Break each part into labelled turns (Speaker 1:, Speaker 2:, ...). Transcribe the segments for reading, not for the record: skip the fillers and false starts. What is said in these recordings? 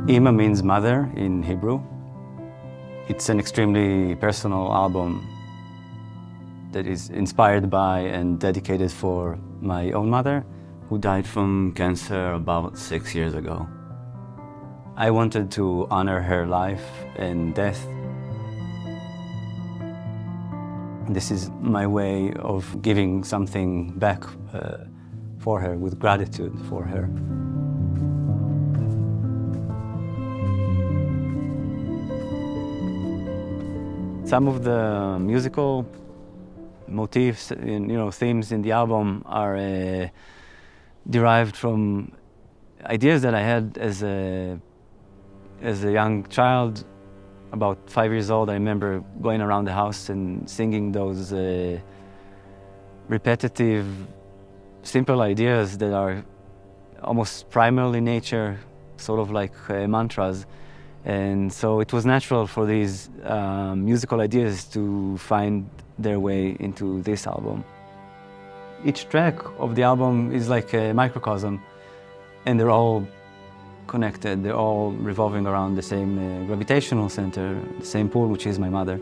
Speaker 1: IMA means mother in Hebrew. It's an extremely personal album that is inspired by and dedicated for my own mother, who died from cancer about 6 years ago. I wanted to honor her life and death. This is my way of giving something back for her, with gratitude for her. Some of the musical motifs and themes in the album are derived from ideas that I had as a young child. About 5 years old, I remember going around the house and singing those repetitive, simple ideas that are almost primal in nature, sort of like mantras. And so it was natural for these musical ideas to find their way into this album. Each track of the album is like a microcosm, and they're all connected. They're all revolving around the same gravitational center, the same pool, which is my mother.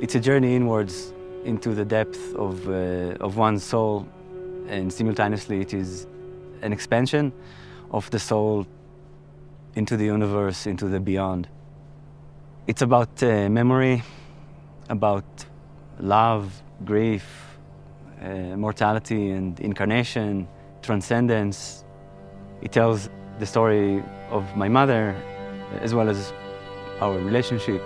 Speaker 1: It's a journey inwards into the depth of one's soul, and simultaneously it is an expansion of the soul into the universe, into the beyond. It's about memory, about love, grief, mortality and incarnation, transcendence. It tells the story of my mother, as well as our relationship.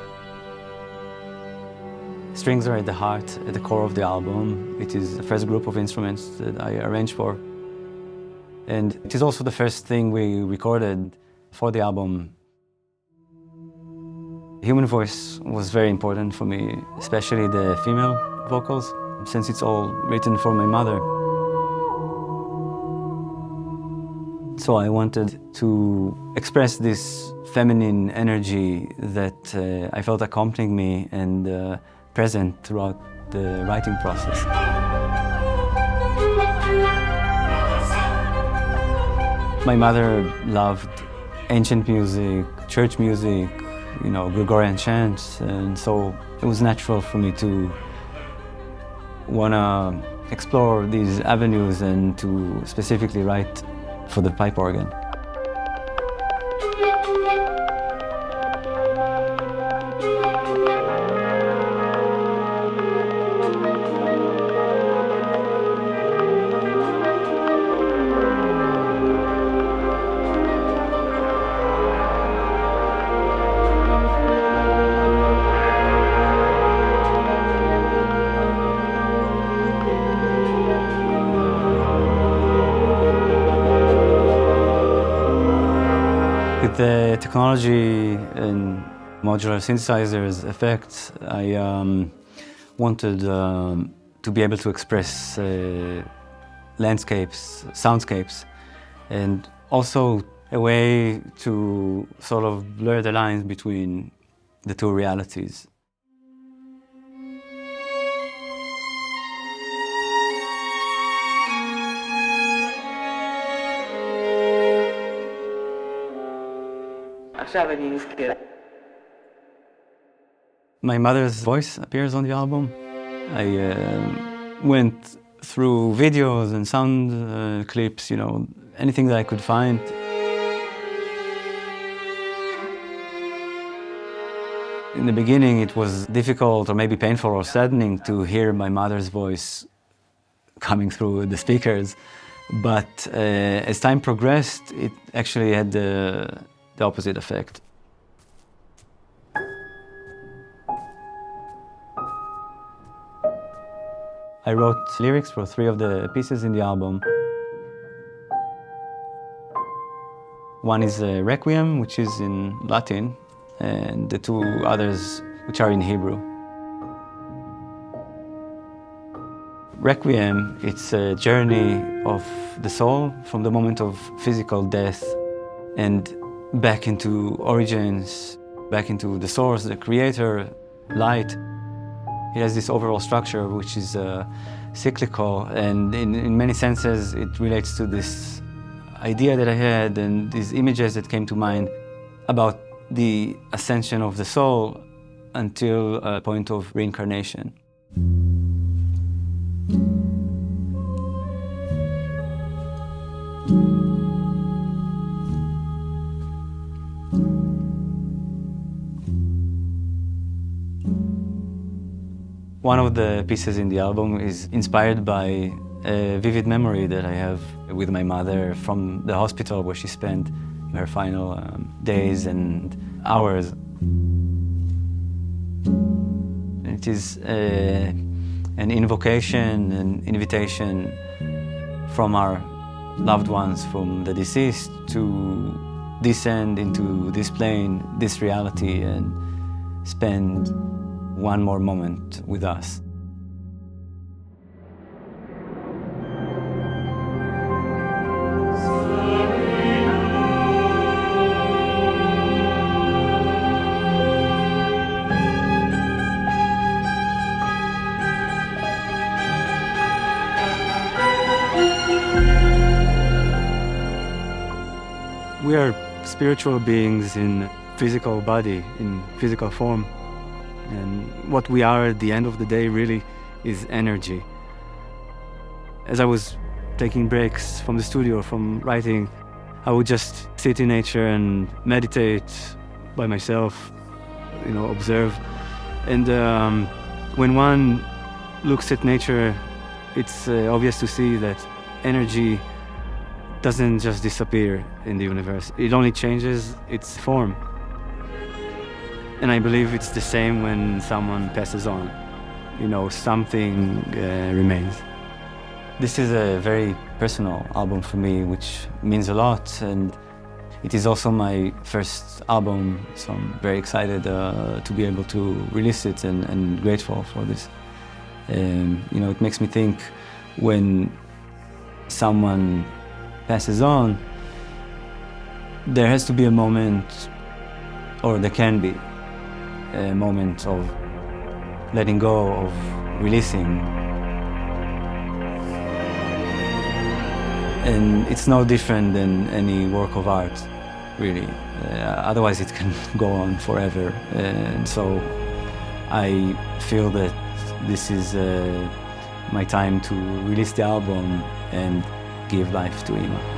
Speaker 1: Strings are at the heart, at the core of the album. It is the first group of instruments that I arranged for. And it is also the first thing we recorded for the album. Human voice was very important for me, especially the female vocals, since it's all written for my mother. So I wanted to express this feminine energy that I felt accompanying me and present throughout the writing process. My mother loved ancient music, church music, Gregorian chants, and so it was natural for me to want to explore these avenues and to specifically write for the pipe organ. With the technology and modular synthesizers effects, I wanted to be able to express landscapes, soundscapes, and also a way to sort of blur the lines between the two realities. My mother's voice appears on the album. I went through videos and sound clips, anything that I could find. In the beginning, it was difficult or maybe painful or saddening to hear my mother's voice coming through the speakers. But as time progressed, it actually had the opposite effect. I wrote lyrics for 3 of the pieces in the album. One is a Requiem, which is in Latin, and the 2 others, which are in Hebrew. Requiem, it's a journey of the soul from the moment of physical death and back into origins, back into the source, the creator, light. It has this overall structure which is cyclical, and in many senses it relates to this idea that I had and these images that came to mind about the ascension of the soul until a point of reincarnation. One of the pieces in the album is inspired by a vivid memory that I have with my mother from the hospital where she spent her final days and hours. It is an invocation, an invitation from our loved ones, from the deceased, to descend into this plane, this reality, and spend one more moment with us. We are spiritual beings in physical body, in physical form. And what we are at the end of the day really is energy. As I was taking breaks from the studio, from writing, I would just sit in nature and meditate by myself, observe. And when one looks at nature, it's obvious to see that energy doesn't just disappear in the universe. It only changes its form. And I believe it's the same when someone passes on. Something remains. This is a very personal album for me, which means a lot. And it is also my first album, so I'm very excited to be able to release it and grateful for this. It makes me think when someone passes on, there has to be a moment, or there can be a moment of letting go, of releasing. And it's no different than any work of art, really. Otherwise it can go on forever. And so I feel that this is my time to release the album and give life to IMA.